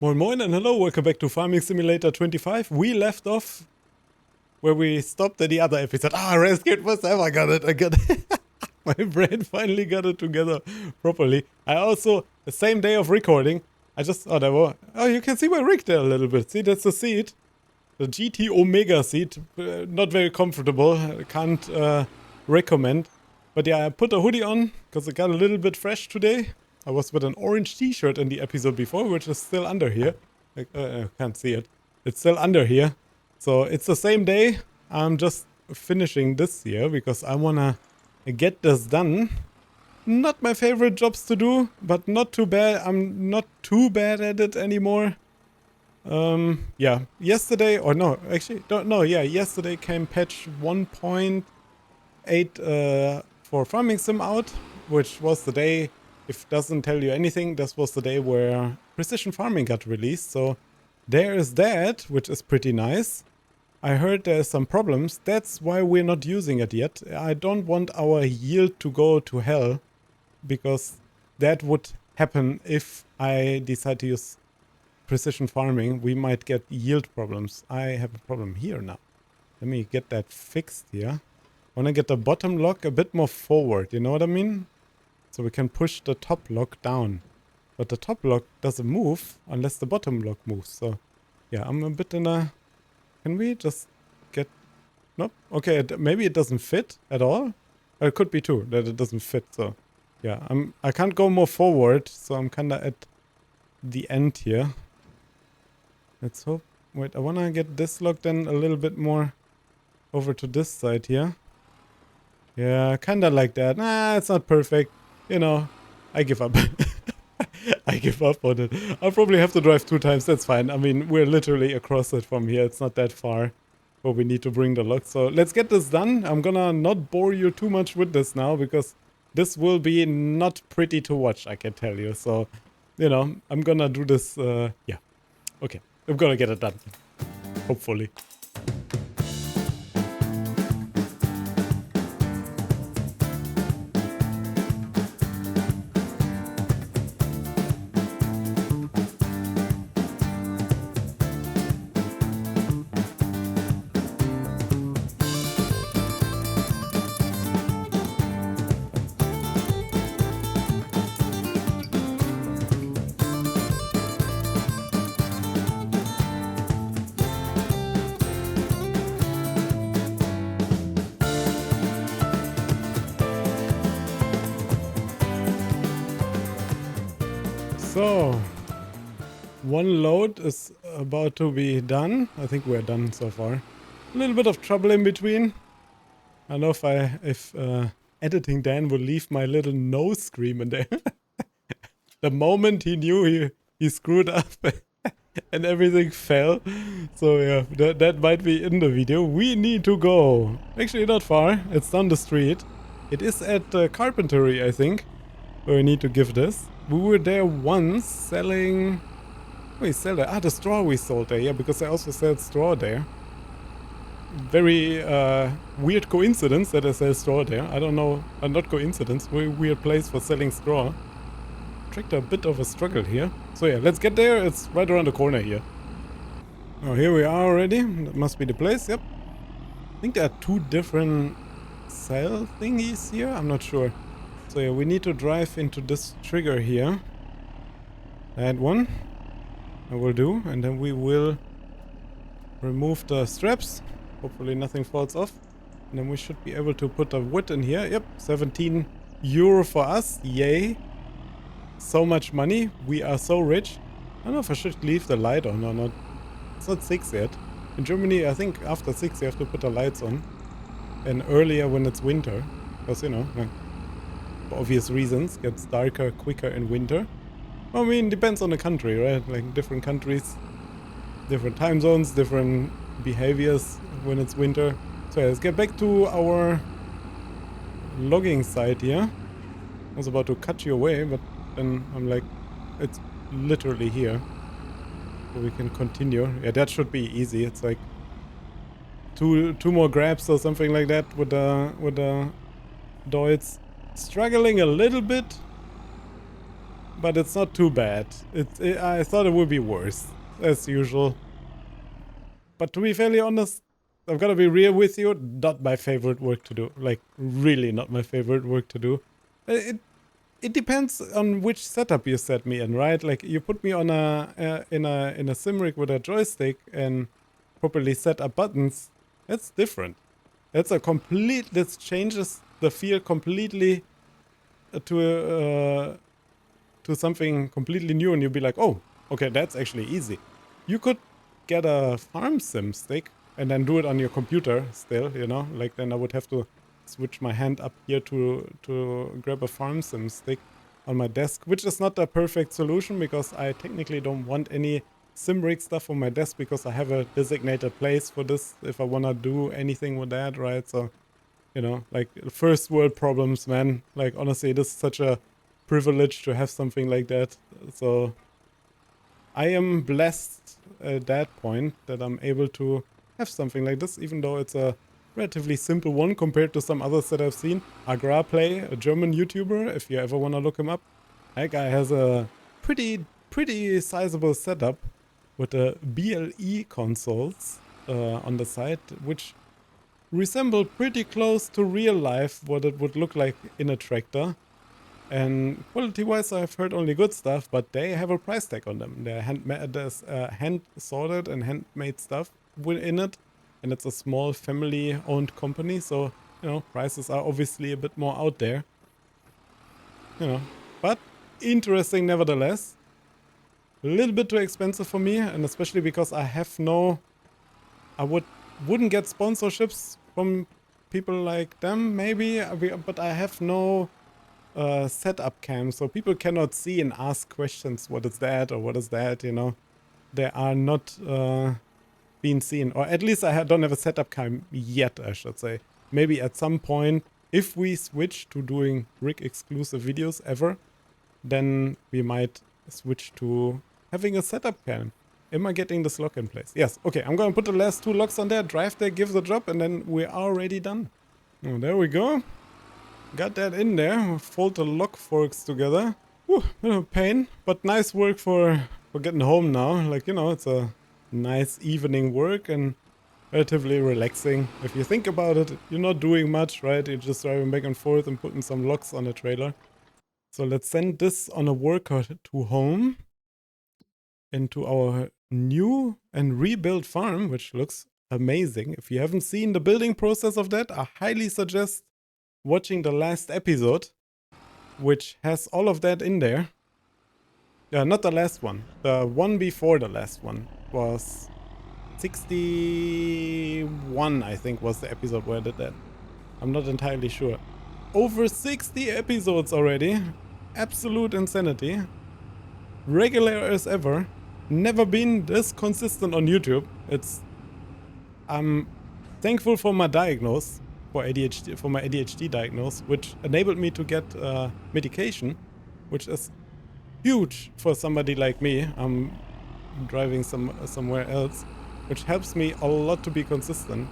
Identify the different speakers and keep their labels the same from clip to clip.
Speaker 1: Moin moin and hello, welcome back to Farming Simulator 25. We left off where we stopped at the other episode. Rescued forever, I got it. My brain finally got it together properly. I also, the same day of recording, you can see my rig there a little bit. See, that's the seat. The GT Omega seat. Not very comfortable, I can't recommend. But yeah, I put a hoodie on because it got a little bit fresh today. I was with an orange t-shirt in the episode before, which is still under here. I can't see it. It's still under here. So it's the same day. I'm just finishing this here because I wanna get this done. Not my favorite jobs to do, but not too bad. I'm not too bad at it anymore. Yeah, yesterday, or no, actually, don't know. Yeah, yesterday came patch 1.8 for Farming Sim out, which was the day. If it doesn't tell you anything, this was the day where Precision Farming got released, so there is that, which is pretty nice. I heard there's some problems, that's why we're not using it yet. I don't want our yield to go to hell, because that would happen if I decide to use Precision Farming. We might get yield problems. I have a problem here now. Let me get that fixed here. I want to get the bottom lock a bit more forward, you know what I mean? So we can push the top lock down. But the top lock doesn't move unless the bottom lock moves. So yeah, I'm a bit in a... Can we just get... Nope. Okay, maybe it doesn't fit at all. Or it could be too, that it doesn't fit. So yeah, I can't go more forward. So I'm kind of at the end here. Let's hope... Wait, I want to get this lock then a little bit more over to this side here. Yeah, kind of like that. Nah, it's not perfect. You know, I give up. I give up on it. I'll probably have to drive 2 times. That's fine. I mean, we're literally across it from here. It's not that far where we need to bring the lock. So let's get this done. I'm gonna not bore you too much with this now because this will be not pretty to watch, I can tell you. So, you know, I'm gonna do this. Yeah. Okay. I'm gonna get it done. Hopefully. So, one load is about to be done. I think we're done so far. A little bit of trouble in between. I don't know if editing Dan will leave my little nose scream in there. The moment he knew he screwed up and everything fell. So yeah, that might be in the video. We need to go. Actually not far. It's down the street. It is at Carpentry, I think, where we need to give this. We were there once selling... We sell there. The straw we sold there. Yeah, because I also sell straw there. Very weird coincidence that I sell straw there. I don't know. Not coincidence. Very weird place for selling straw. Tractor a bit of a struggle here. So yeah, let's get there. It's right around the corner here. Oh, here we are already. That must be the place. Yep. I think there are 2 different cell thingies here. I'm not sure. So yeah, we need to drive into this trigger here. That one I will do, and then we will remove the straps. Hopefully nothing falls off. And then we should be able to put the wood in here. Yep, 17 euro for us. Yay. So much money. We are so rich. I don't know if I should leave the light on or not. It's not 6 yet. In Germany, I think after 6 you have to put the lights on. And earlier when it's winter. Because, you know... For obvious reasons, gets darker quicker in winter. I mean, depends on the country, right? Like different countries, different time zones, different behaviors when it's winter. So yeah, let's get back to our logging site here. I was about to cut you away, but then I'm like, it's literally here. So we can continue. Yeah, that should be easy. It's like two more grabs or something like that with the Deutz. Struggling a little bit but it's not too bad. I thought it would be worse, as usual. But to be fairly honest, I've got to be real with you, not my favorite work to do. Like, really not my favorite work to do. It depends on which setup you set me in, right? Like, you put me on in a sim rig with a joystick and properly set up buttons. That's different. That's a complete. This changes the feel completely to something completely new, and you'll be like, oh, okay, that's actually easy. You could get a farm sim stick and then do it on your computer still, you know, like then I would have to switch my hand up here to grab a farm sim stick on my desk, which is not a perfect solution because I technically don't want any sim rig stuff on my desk because I have a designated place for this if I want to do anything with that, right? So, you know, like first world problems, man. Like honestly, this is such a privilege to have something like that. So I am blessed at that point that I'm able to have something like this, even though it's a relatively simple one compared to some others that I've seen. Agrarplay, a German YouTuber, if you ever want to look him up. That guy has a pretty sizable setup with the BLE consoles on the side, which resemble pretty close to real life what it would look like in a tractor. And quality-wise, I've heard only good stuff, but they have a price tag on them. They're there's hand-sorted and handmade stuff in it, and it's a small family-owned company, so, you know, prices are obviously a bit more out there. You know, but interesting nevertheless. A little bit too expensive for me, and especially because I have I wouldn't get sponsorships from people like them, maybe, but I have no setup cam, so people cannot see and ask questions. What is that or what is that? You know, they are not being seen, or at least I don't have a setup cam yet, I should say. Maybe at some point, if we switch to doing rig exclusive videos ever, then we might switch to having a setup cam. Am I getting this lock in place? Yes. Okay, I'm gonna put the last two locks on there, drive there, give the job, and then we're already done. Oh, there we go. Got that in there. Fold the lock forks together. Whew, bit of pain, but nice work for getting home now. Like, you know, it's a nice evening work and relatively relaxing. If you think about it, you're not doing much, right? You're just driving back and forth and putting some locks on the trailer. So let's send this on a worker to home into our new and rebuilt farm, which looks amazing. If you haven't seen the building process of that, I highly suggest watching the last episode, which has all of that in there. Yeah, not the last one. The one before the last one was 61, I think, was the episode where I did that. I'm not entirely sure. Over 60 episodes already. Absolute insanity. Regular as ever. Never been this consistent on YouTube. I'm thankful for my diagnosis. For my ADHD diagnosis, which enabled me to get medication, which is huge for somebody like me. I'm driving somewhere else, which helps me a lot to be consistent.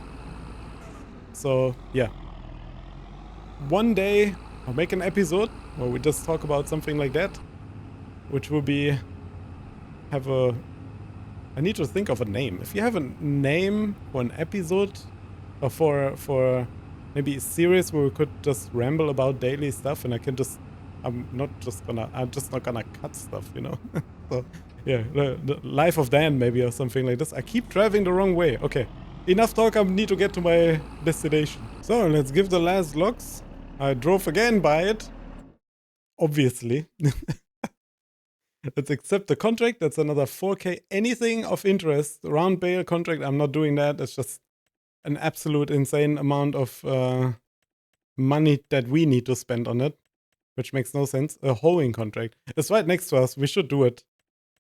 Speaker 1: So yeah, one day I'll make an episode where we just talk about something like that, which will be I need to think of a name. If you have a name for an episode or for maybe a series where we could just ramble about daily stuff, and I'm just not gonna cut stuff, you know. So yeah, the life of Dan maybe, or something like this. I keep driving the wrong way. Okay, enough talk. I need to get to my destination. So let's give the last locks. I drove again by it, obviously. Let's accept the contract. That's another 4K. Anything of interest, round bale contract, I'm not doing that. It's just an absolute insane amount of money that we need to spend on it, which makes no sense. A hoeing contract. It's right next to us. We should do it.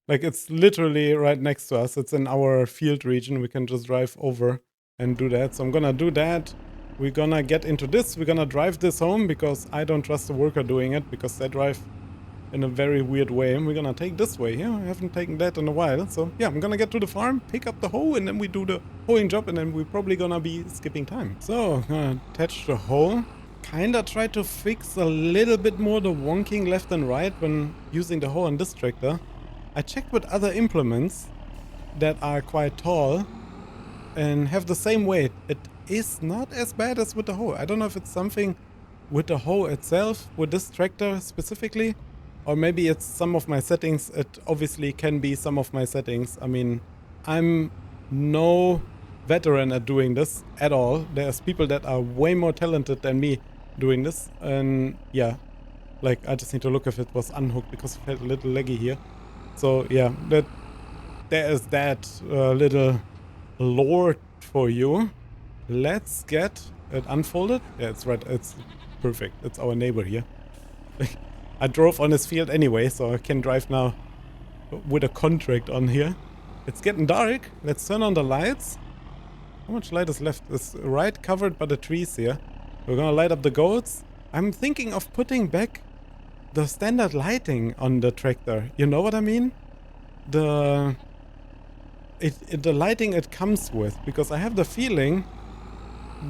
Speaker 1: Like, it's literally right next to us. It's in our field region. We can just drive over and do that. So I'm gonna do that. We're gonna get into this. We're gonna drive this home because I don't trust the worker doing it, because they drive in a very weird way. And we're gonna take this way here. I haven't taken that in a while. So yeah, I'm gonna get to the farm, pick up the hoe, and then we do the hoeing job, and then we're probably gonna be skipping time. So I'm gonna attach the hoe. kinda tried to fix a little bit more the wonking left and right when using the hoe on this tractor. I checked with other implements that are quite tall and have the same weight. It is not as bad as with the hoe. I don't know if it's something with the hoe itself, with this tractor specifically, or maybe it's some of my settings. It obviously can be some of my settings. I mean, I'm no veteran at doing this at all. There's people that are way more talented than me doing this, and yeah, like I just need to look if it was unhooked because it felt a little laggy here. So yeah, there is that little lore for you. Let's get it unfolded. Yeah, it's right. It's perfect. It's our neighbor here. I drove on his field anyway, so I can drive now with a contract on here. It's getting dark. Let's turn on the lights. How much light is left? It's right covered by the trees here. We're gonna light up the goats. I'm thinking of putting back the standard lighting on the tractor. You know what I mean? The lighting it comes with, because I have the feeling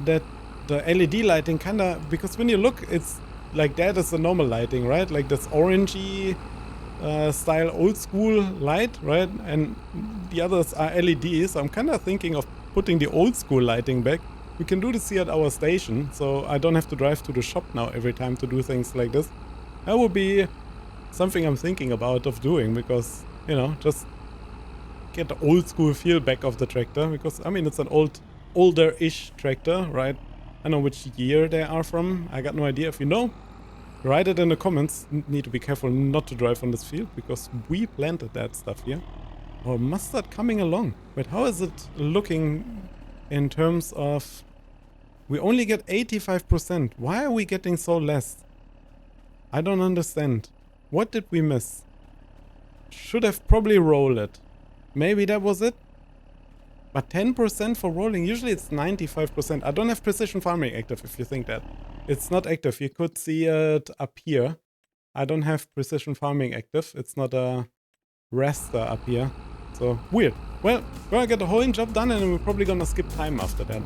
Speaker 1: that the LED lighting kinda, because when you look, it's like that is the normal lighting, right? Like this orangey style old school light, right? And the others are LEDs. So I'm kinda thinking of putting the old school lighting back. We can do this here at our station, so I don't have to drive to the shop now every time to do things like this. That would be something I'm thinking about of doing, because, you know, just get the old school feel back of the tractor, because I mean it's an older-ish tractor, right? I know which year they are from. I got no idea. If you know, write it in the comments. Need to be careful not to drive on this field because we planted that stuff here. Or mustard coming along. Wait, how is it looking in terms of... We only get 85%. Why are we getting so less? I don't understand. What did we miss? Should have probably rolled it. Maybe that was it? But 10% for rolling, usually it's 95%. I don't have precision farming active if you think that. It's not active, you could see it up here. I don't have precision farming active, it's not a raster up here. So, weird. Well, we're gonna get the hoeing job done and we're probably gonna skip time after that.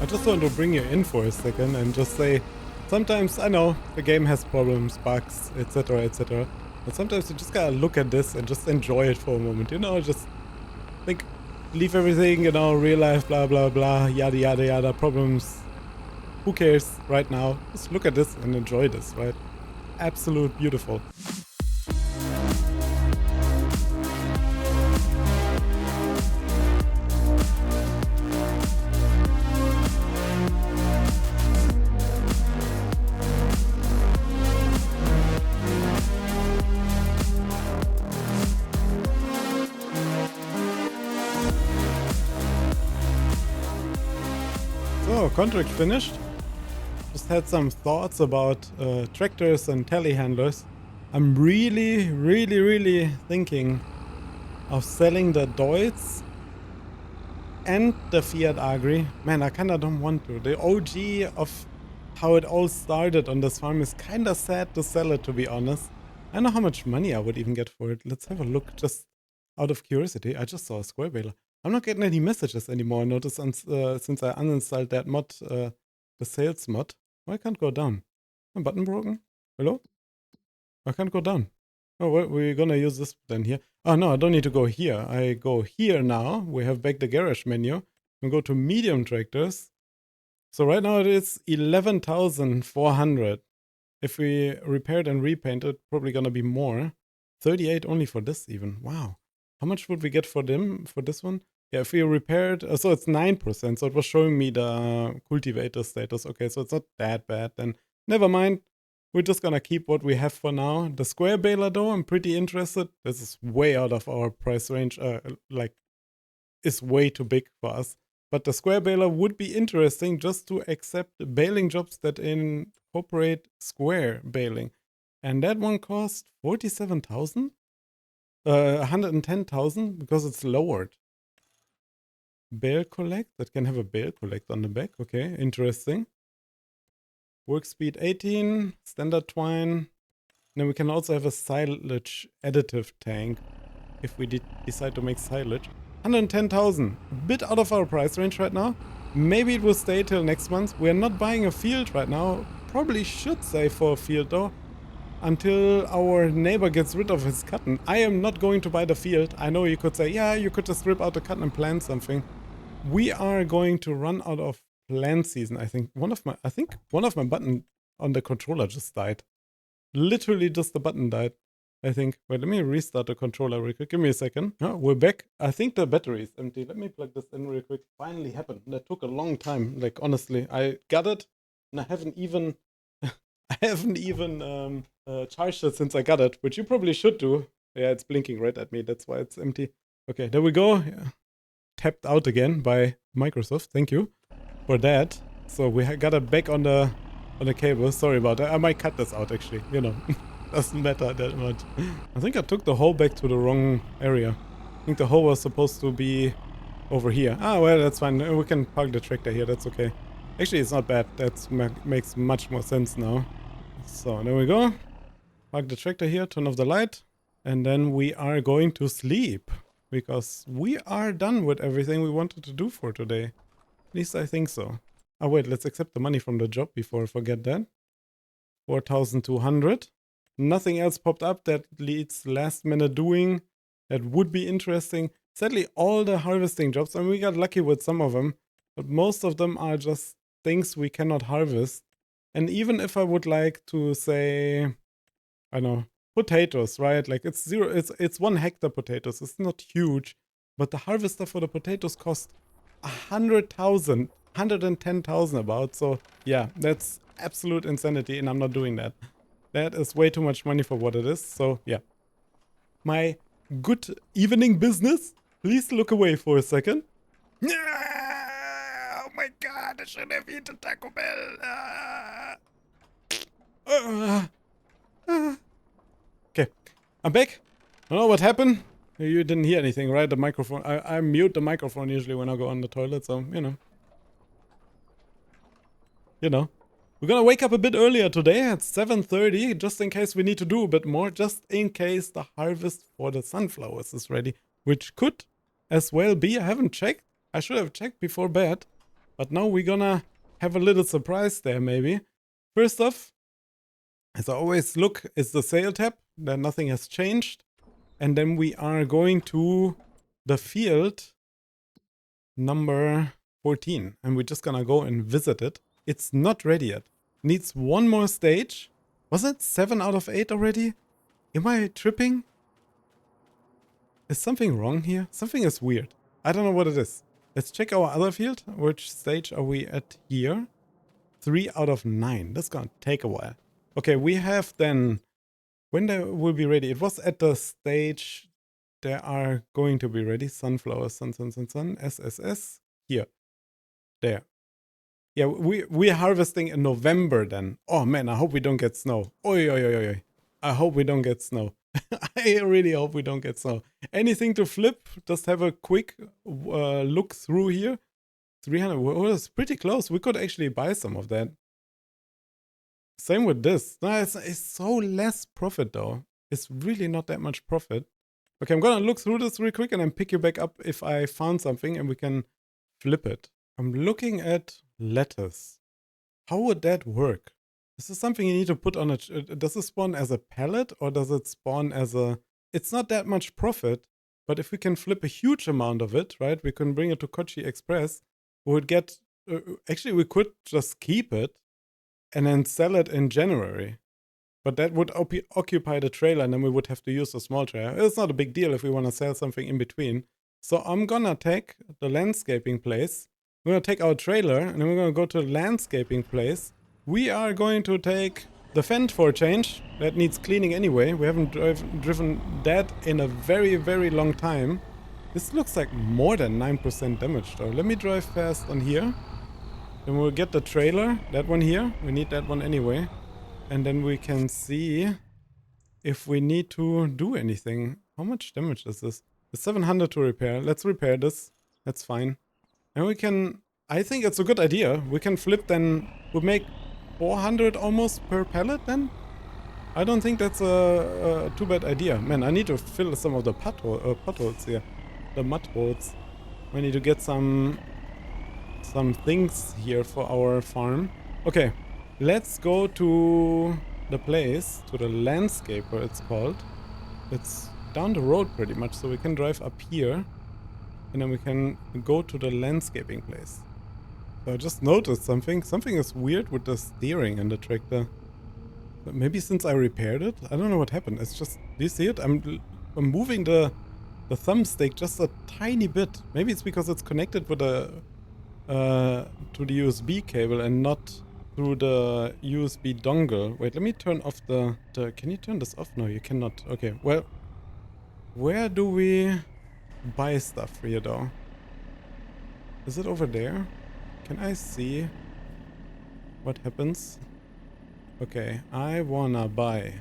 Speaker 1: I just want to bring you in for a second and just say, sometimes I know the game has problems, bugs, etc, etc, but sometimes you just gotta look at this and just enjoy it for a moment, you know, just think, leave everything, you know, real life, blah blah blah, yada yada yada, problems, who cares right now, just look at this and enjoy this, right? Absolute beautiful. So, contract finished. Just had some thoughts about tractors and telehandlers. I'm really thinking of selling the Deutz and the Fiat Agri. Man, I kinda don't want to. The OG of how it all started on this farm is kinda sad to sell it, to be honest. I don't know how much money I would even get for it. Let's have a look, just out of curiosity. I just saw a square baler. I'm not getting any messages anymore. I noticed since I uninstalled that mod, the sales mod. Oh, I can't go down. My button broken? Hello? I can't go down. Oh, well, we're gonna use this then here. Oh, no, I don't need to go here. I go here now. We have back the garage menu. We go to medium tractors. So right now it is 11,400. If we repaired and repainted, probably gonna be more. 38 only for this even. Wow. How much would we get for them, for this one? Yeah, if we repaired, so it's 9%, so it was showing me the cultivator status. Okay, so it's not that bad, then never mind. We're just gonna keep what we have for now. The square baler though, I'm pretty interested. This is way out of our price range, like, is way too big for us. But the square baler would be interesting just to accept baling jobs that incorporate square baling. And that one cost 47,000? 110,000 because it's lowered. Bale collect, that can have a bale collect on the back. Okay, interesting. Work speed 18, standard twine. Then we can also have a silage additive tank if we decide to make silage. 110,000, a bit out of our price range right now. Maybe it will stay till next month. We are not buying a field right now. Probably should save for a field though, until our neighbor gets rid of his cotton. I am not going to buy the field. I know you could say, yeah, you could just rip out the cotton and plant something. We are going to run out of plant season. I think one of my button on the controller just died. Literally just the button died, I think. Wait, let me restart the controller real quick. Give me a second. Oh, we're back. I think the battery is empty. Let me plug this in real quick. Finally happened. That took a long time. Like, honestly, I got it and I haven't even charged it since I got it, which you probably should do. Yeah, it's blinking right at me. That's why it's empty. Okay, there we go. Yeah. Tapped out again by Microsoft. Thank you for that. So we got it back on the cable. Sorry about that. I might cut this out actually. You know, doesn't matter that much. I think I took the hole back to the wrong area. I think the hole was supposed to be over here. Ah, well, that's fine. We can park the tractor here. That's okay. Actually, it's not bad. That makes much more sense now. So there we go. Park the tractor here. Turn off the light. And then we are going to sleep. Because we are done with everything we wanted to do for today. At least I think so. Oh wait, let's accept the money from the job before I forget that. 4,200. Nothing else popped up that leads last minute doing. That would be interesting. Sadly, all the harvesting jobs, I mean, we got lucky with some of them. But most of them are just things we cannot harvest. And even if I would like to say, I don't know, potatoes, right? Like it's 1 hectare potatoes. It's not huge, but the harvester for the potatoes cost 100,000, 110,000 about. So yeah, that's absolute insanity, and I'm not doing that. That is way too much money for what it is. So yeah, my good evening business. Please look away for a second. Oh my god, I should have eaten Taco Bell. Okay, I'm back. I don't know what happened. You didn't hear anything, right? The microphone. I mute the microphone usually when I go on the toilet, so you know. We're gonna wake up a bit earlier today at 7:30, just in case we need to do a bit more, just in case the harvest for the sunflowers is ready, which could as well be. I haven't checked. I should have checked before bed, but now we're gonna have a little surprise there, maybe. First off, as I always look, is the sale tab. Then nothing has changed. And then we are going to the field number 14. And we're just gonna go and visit it. It's not ready yet. Needs one more stage. Was it 7 out of 8 already? Am I tripping? Is something wrong here? Something is weird. I don't know what it is. Let's check our other field. Which stage are we at here? 3 out of 9. That's gonna take a while. Okay, we have then, when they will be ready, it was at the stage they are going to be ready. Sunflowers, sun, SSS, here, there. Yeah, we're harvesting in November then. Oh man, I hope we don't get snow. Oi, oi, oi, oi. I hope we don't get snow. I really hope we don't get snow. Anything to flip, just have a quick look through here. 300, well, it's pretty close. We could actually buy some of that. Same with this. No, it's so less profit though. It's really not that much profit. Okay, I'm gonna look through this real quick and then pick you back up if I found something and we can flip it. I'm looking at lettuce. How would that work? Is this something you need to put on a... does it spawn as a pallet or does it spawn as a... It's not that much profit, but if we can flip a huge amount of it, right? We can bring it to Kochi Express. We would get... actually, we could just keep it and then sell it in January. But that would occupy the trailer and then we would have to use a small trailer. It's not a big deal if we want to sell something in between. So I'm gonna take the landscaping place. We're gonna take our trailer and then we're gonna go to the landscaping place. We are going to take the Fendt for a change. That needs cleaning anyway. We haven't driven that in a very, very long time. This looks like more than 9% damage though. Let me drive fast on here. Then we'll get the trailer, that one here. We need that one anyway. And then we can see if we need to do anything. How much damage is this? It's 700 to repair. Let's repair this. That's fine. And we can... I think it's a good idea. We can flip then... We'll make 400 almost per pallet then? I don't think that's a too bad idea. Man, I need to fill some of the potholes here. The mud holes. We need to get some things here for our farm. Okay, let's go to the place, to the landscaper it's called. It's down the road pretty much, so we can drive up here. And then we can go to the landscaping place. So I just noticed something. Something is weird with the steering in the tractor. But maybe since I repaired it? I don't know what happened. It's just... Do you see it? I'm moving the thumbstick just a tiny bit. Maybe it's because it's connected with the... to the USB cable and not through the USB dongle. Wait, let me turn off the... Can you turn this off? No, you cannot. Okay, well... Where do we buy stuff here though? Is it over there? Can I see what happens? Okay, I wanna buy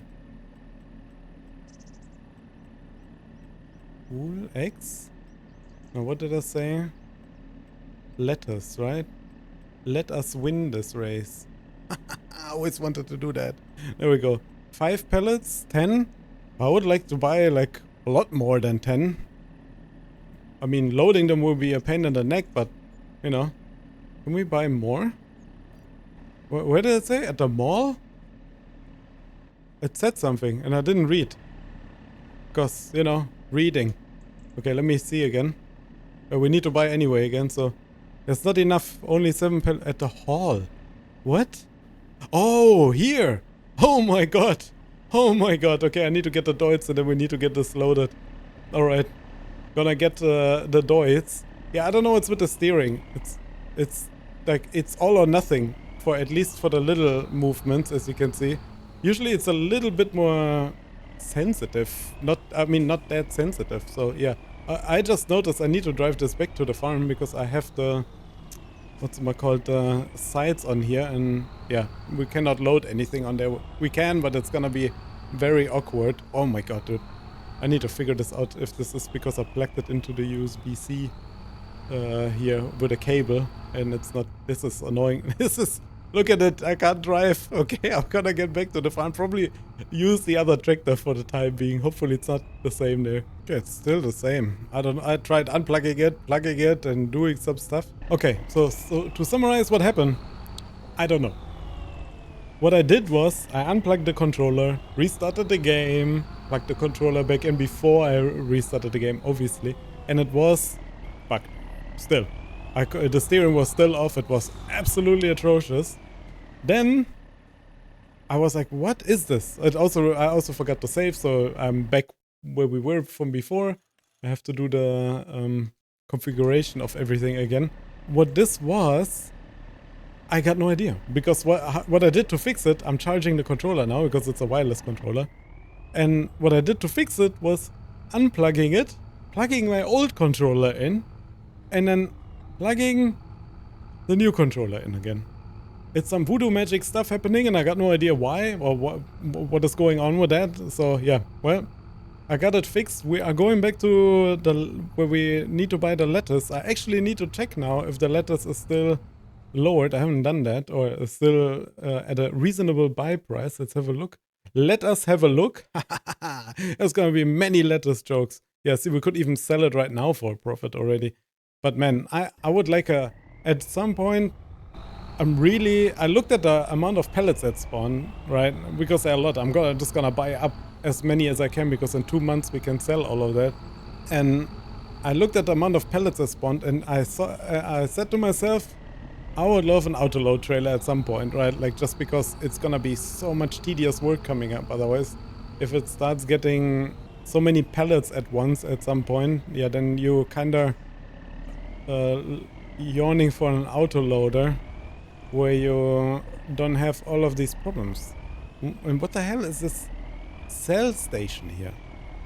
Speaker 1: Wool eggs? Now what did I say? Lettuce, right? Let us win this race. I always wanted to do that. There we go. 5 pellets, 10. I would like to buy like a lot more than 10. I mean, loading them will be a pain in the neck, but you know. Can we buy more? Where did it say? At the mall? It said something and I didn't read. Because, you know, reading. Okay, let me see again. We need to buy anyway again, so... There's not enough. Only 7 at the hall. What? Oh, here! Oh my god! Oh my god. Okay, I need to get the doits and then we need to get this loaded. Alright. Gonna get the doits. Yeah, I don't know what's with the steering. It's like, it's all or nothing. For at least for the little movements, as you can see. Usually it's a little bit more sensitive. I mean, not that sensitive. So yeah, I just noticed I need to drive this back to the farm because I have the, what's it called, the sides on here, and yeah, we cannot load anything on there. We can, but it's gonna be very awkward. Oh my god, dude. I need to figure this out if this is because I plugged it into the USB-C here with a cable, and it's not. This is annoying. This is... Look at it, I can't drive. Okay, I'm gonna get back to the farm. Probably use the other tractor for the time being. Hopefully it's not the same there. Okay, it's still the same. I don't know. I tried unplugging it, plugging it, and doing some stuff. Okay, so to summarize what happened, I don't know. What I did was, I unplugged the controller, restarted the game, plugged the controller back in before I restarted the game, obviously. And it was bugged. Still. The steering was still off. It was absolutely atrocious. Then I was like, what is this? I also forgot to save, so I'm back where we were from before. I have to do the configuration of everything again. What this was, I got no idea. Because what I did to fix it, I'm charging the controller now because it's a wireless controller. And what I did to fix it was unplugging it, plugging my old controller in, and then plugging the new controller in again. It's some voodoo magic stuff happening and I got no idea why or what is going on with that. So yeah, well, I got it fixed. We are going back to where we need to buy the lettuce. I actually need to check now if the lettuce is still lowered. I haven't done that, or is still at a reasonable buy price. Let's have a look. Let us have a look. There's gonna be many lettuce jokes. Yeah, see, we could even sell it right now for a profit already. But man, I would like at some point, I looked at the amount of pellets that spawn, right? Because there are a lot. I'm just gonna buy up as many as I can because in 2 months we can sell all of that. And I looked at the amount of pellets that spawned and I said to myself, I would love an autoload trailer at some point, right? Like just because it's gonna be so much tedious work coming up otherwise. If it starts getting so many pellets at once at some point, yeah, then you kinda yawning for an autoloader where you don't have all of these problems. And what the hell is this cell station here?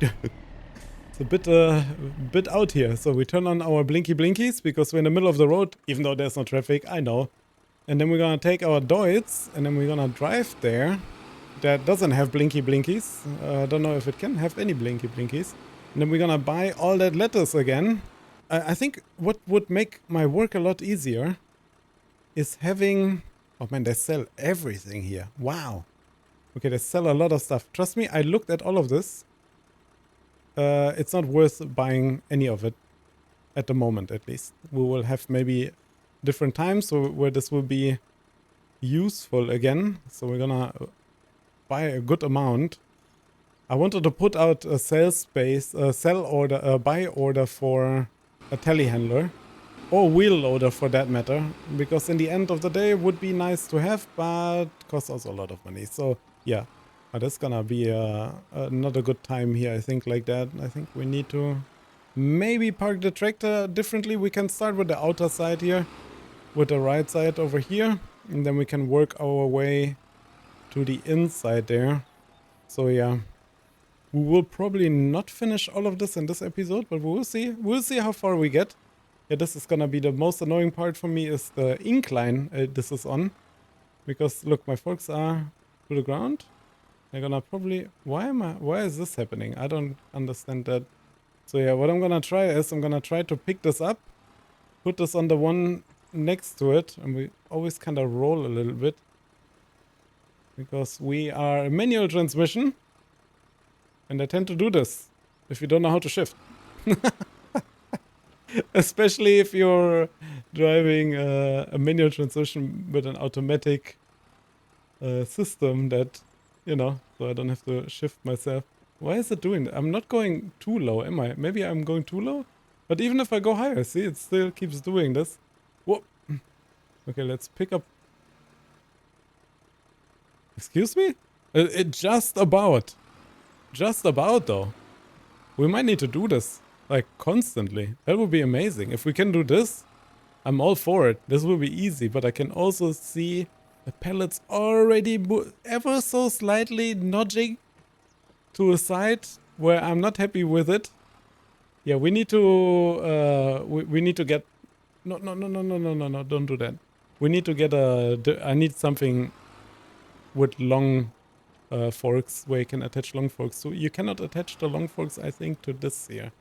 Speaker 1: It's a bit out here. So we turn on our blinky blinkies because we're in the middle of the road, even though there's no traffic, I know. And then we're gonna take our doits and then we're gonna drive there. that doesn't have blinky blinkies. I don't know if it can have any blinky blinkies. And then we're gonna buy all that lettuce again. I think what would make my work a lot easier is having... Oh man, they sell everything here. Wow. Okay, they sell a lot of stuff. Trust me, I looked at all of this. It's not worth buying any of it. At the moment, at least. We will have maybe different times where this will be useful again. So we're gonna buy a good amount. I wanted to put out a buy order for a telehandler. Or wheel loader for that matter. Because in the end of the day it would be nice to have, but costs also a lot of money. So yeah, but it's gonna be not a good time here, I think, like that. I think we need to maybe park the tractor differently. We can start with the outer side here, with the right side over here, and then we can work our way to the inside there. So yeah, we will probably not finish all of this in this episode, but we'll see. We'll see how far we get. Yeah, this is gonna be the most annoying part for me, is the incline this is on. Because look, my forks are to the ground. They're gonna probably... Why is this happening? I don't understand that. So yeah, what I'm gonna try is I'm gonna try to pick this up, put this on the one next to it, and we always kind of roll a little bit. Because we are a manual transmission, and I tend to do this if you don't know how to shift. Especially if you're driving a manual transmission with an automatic system that, you know, so I don't have to shift myself. Why is it doing that? I'm not going too low, am I? Maybe I'm going too low? But even if I go higher, see, it still keeps doing this. Whoa. Okay, let's pick up... Excuse me? It just about. Just about, though. We might need to do this, like, constantly. That would be amazing. If we can do this, I'm all for it. This will be easy, but I can also see the pellets already ever so slightly nudging to a side where I'm not happy with it. Yeah, we need to we need to get... No, don't do that. We need to get I need something with long forks where you can attach long forks. So you cannot attach the long forks, I think, to this here.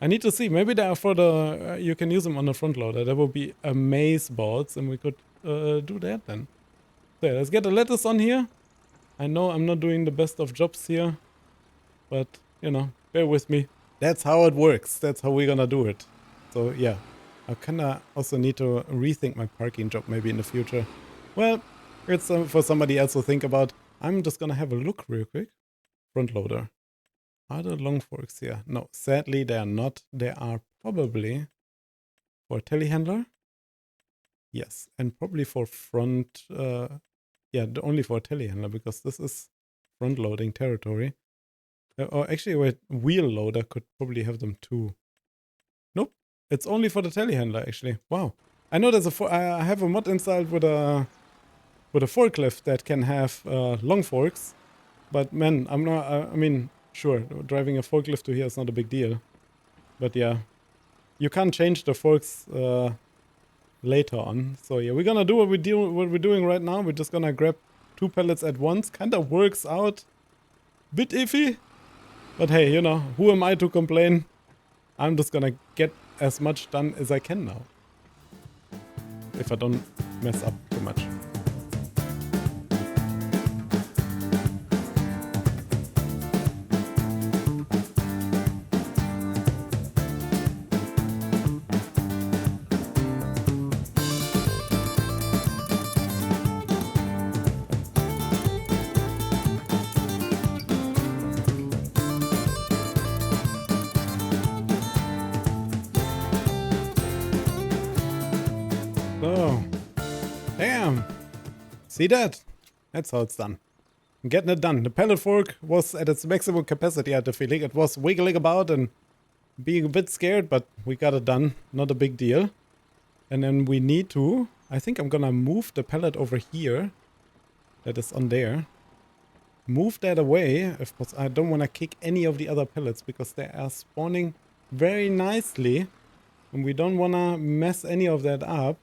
Speaker 1: I need to see. Maybe they are for the... you can use them on the front loader. That would be amazeballs, and we could do that then. So yeah, let's get the lettuce on here. I know I'm not doing the best of jobs here, but, you know, bear with me. That's how it works. That's how we're gonna do it. So yeah, I kinda also need to rethink my parking job maybe in the future. Well, it's for somebody else to think about. I'm just gonna have a look real quick. Front loader. Are there long forks here? No, sadly they are not. They are probably for telehandler. Yes, and probably for front... yeah, only for telehandler, because this is front loading territory. Or actually, wait, wheel loader could probably have them too. Nope, it's only for the telehandler actually. Wow. I know there's I have a mod installed with a forklift that can have long forks, but man, I'm not... I mean, sure, driving a forklift to here is not a big deal, but yeah, you can't change the forks later on. So yeah, we're gonna do what we're doing right now. We're just gonna grab 2 pellets at once. Kinda works out. Bit iffy. But hey, you know, who am I to complain? I'm just gonna get as much done as I can now. If I don't mess up too much. So, damn. See that? That's how it's done. I'm getting it done. The pellet fork was at its maximum capacity, I had the feeling. It was wiggling about and being a bit scared, but we got it done. Not a big deal. And then we need to... I think I'm gonna move the pellet over here. That is on there. Move that away. Of course, I don't want to kick any of the other pellets because they are spawning very nicely. And we don't want to mess any of that up.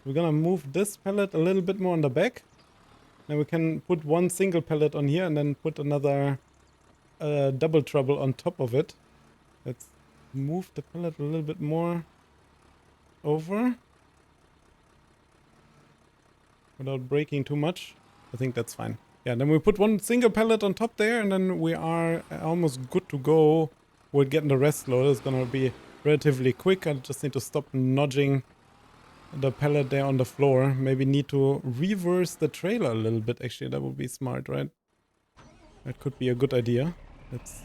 Speaker 1: We're gonna move this pellet a little bit more on the back. Then we can put one single pallet on here and then put another double trouble on top of it. Let's move the pallet a little bit more over without breaking too much. I think that's fine. Yeah, then we put one single pallet on top there, and then we are almost good to go with getting the rest loaded. It's gonna be relatively quick. I just need to stop nudging the pallet there on the floor. Maybe need to reverse the trailer a little bit. Actually, that would be smart, right? That could be a good idea. Let's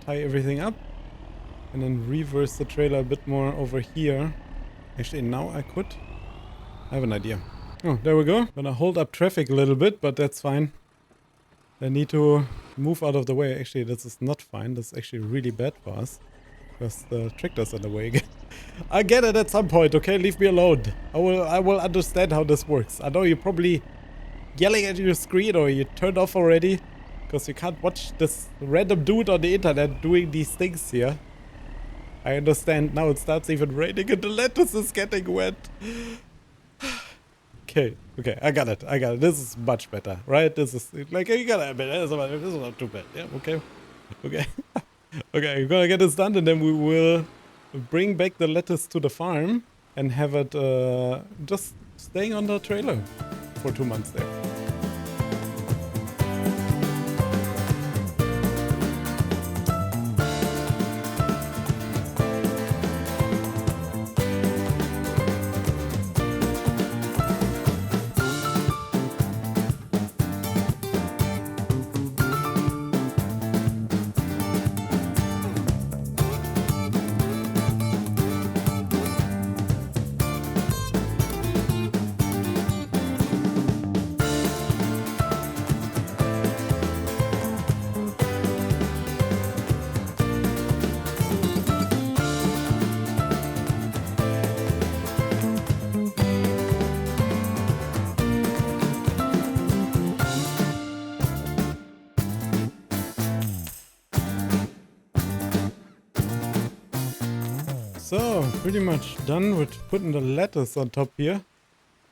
Speaker 1: tie everything up and then reverse the trailer a bit more over here. Actually, now I have an idea. Oh, there we go. Gonna hold up traffic a little bit, but that's fine. I need to move out of the way. Actually, this is not fine. This is actually really bad for us. Because the tractor's in the way again. I get it at some point, okay? Leave me alone. I will understand how this works. I know you're probably yelling at your screen or you turned off already. Because you can't watch this random dude on the internet doing these things here. I understand. Now it starts even raining and the lettuce is getting wet. Okay, I got it. This is much better, right? This is like, you gotta admit, this is not too bad. Yeah, okay. Okay, we're gonna get this done and then we will bring back the lettuce to the farm and have it just staying on the trailer for 2 months there. So, pretty much done with putting the lettuce on top here.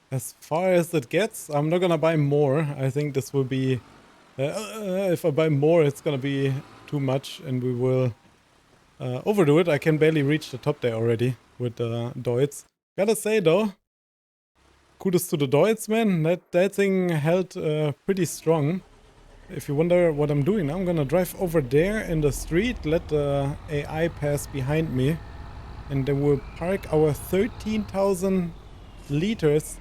Speaker 1: As far as it gets, I'm not gonna buy more. I think this will be... if I buy more, it's gonna be too much and we will overdo it. I can barely reach the top there already with the Deutz. Gotta say though, kudos to the Deutz, man. That thing held pretty strong. If you wonder what I'm doing now, I'm gonna drive over there in the street, let the AI pass behind me. And then we'll park our 13,000 liters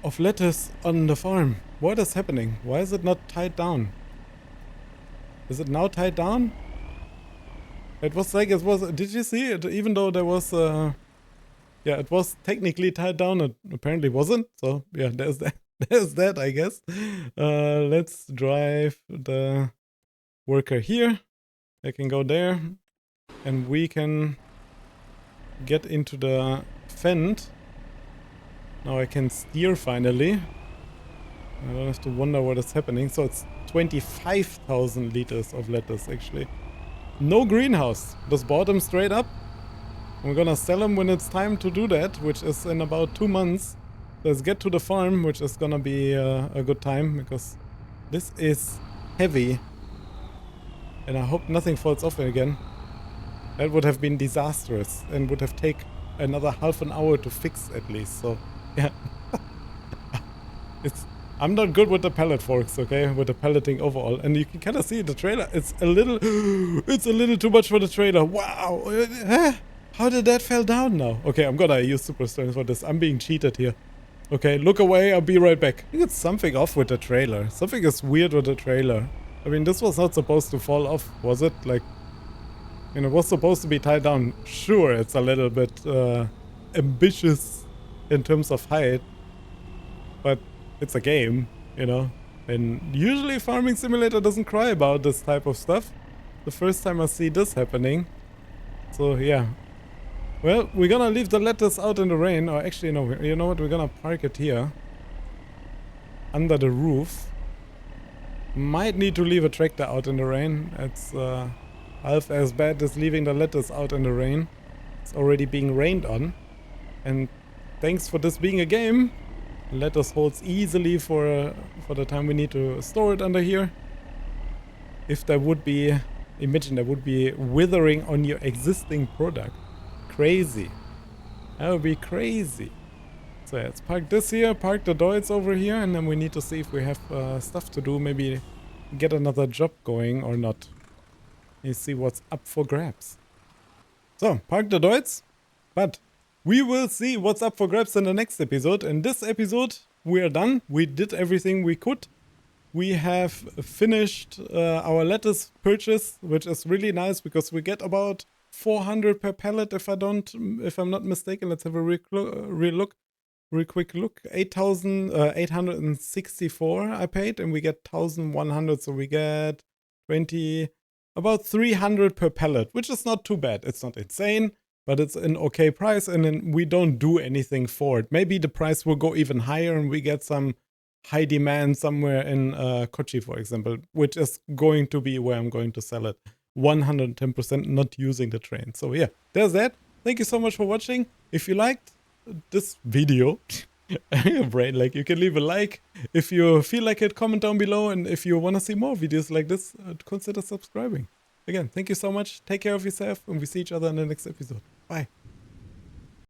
Speaker 1: of lettuce on the farm. What is happening? Why is it not tied down? Is it now tied down? It was like it was... Did you see it? Even though there was... yeah, it was technically tied down. It apparently wasn't. So, yeah, there's that. There's that, I guess. Let's drive the worker here. They can go there. And we can... get into the fend. Now I can steer finally. I don't have to wonder what is happening. So it's 25,000 liters of lettuce actually. No greenhouse. Just bought them straight up. We're gonna sell them when it's time to do that, which is in about 2 months. Let's get to the farm, which is gonna be a good time because this is heavy. And I hope nothing falls off again. That would have been disastrous and would have taken another half an hour to fix at least. So, yeah. I'm not good with the pallet forks, okay? With the palleting overall. And you can kind of see the trailer. It's a little too much for the trailer. Wow. How did that fall down now? Okay, I'm gonna use super strength for this. I'm being cheated here. Okay, look away. I'll be right back. I think it's something off with the trailer. Something is weird with the trailer. I mean, this was not supposed to fall off, was it? Like... You know, it was supposed to be tied down. Sure, it's a little bit ambitious in terms of height, but it's a game, you know. And usually Farming Simulator doesn't cry about this type of stuff. The first time I see this happening. So, yeah. Well, we're gonna leave the lettuce out in the rain. Or actually, no, you know what? We're gonna park it here. Under the roof. Might need to leave a tractor out in the rain. It's... half as bad as leaving the lettuce out in the rain. It's already being rained on. And thanks for this being a game. lettuce holds easily for the time we need to store it under here. If there would be, imagine there would be withering on your existing product. Crazy. That would be crazy. So yeah, let's park this here, park the droids over here, and then we need to see if we have stuff to do. Maybe get another job going or not. You see what's up for grabs. So, park the droids, but we will see what's up for grabs in the next episode. In this episode, we are done. We did everything we could. We have finished our lattice purchase, which is really nice because we get about 400 per pallet if I'm not mistaken. Let's have a real quick look. 8,864 I paid, and we get 1,100, so we get about 300 per pallet, which is not too bad. It's not insane, but it's an okay price, and then we don't do anything for it. Maybe the price will go even higher and we get some high demand somewhere in Kochi, for example, which is going to be where I'm going to sell it. 110% not using the train. So yeah, there's that. Thank you so much for watching. If you liked this video, brain, like, you can leave a like. If you feel like it, comment down below, and if you want to see more videos like this, consider subscribing. Again, thank you so much. Take care of yourself, and we see each other in the next episode. Bye.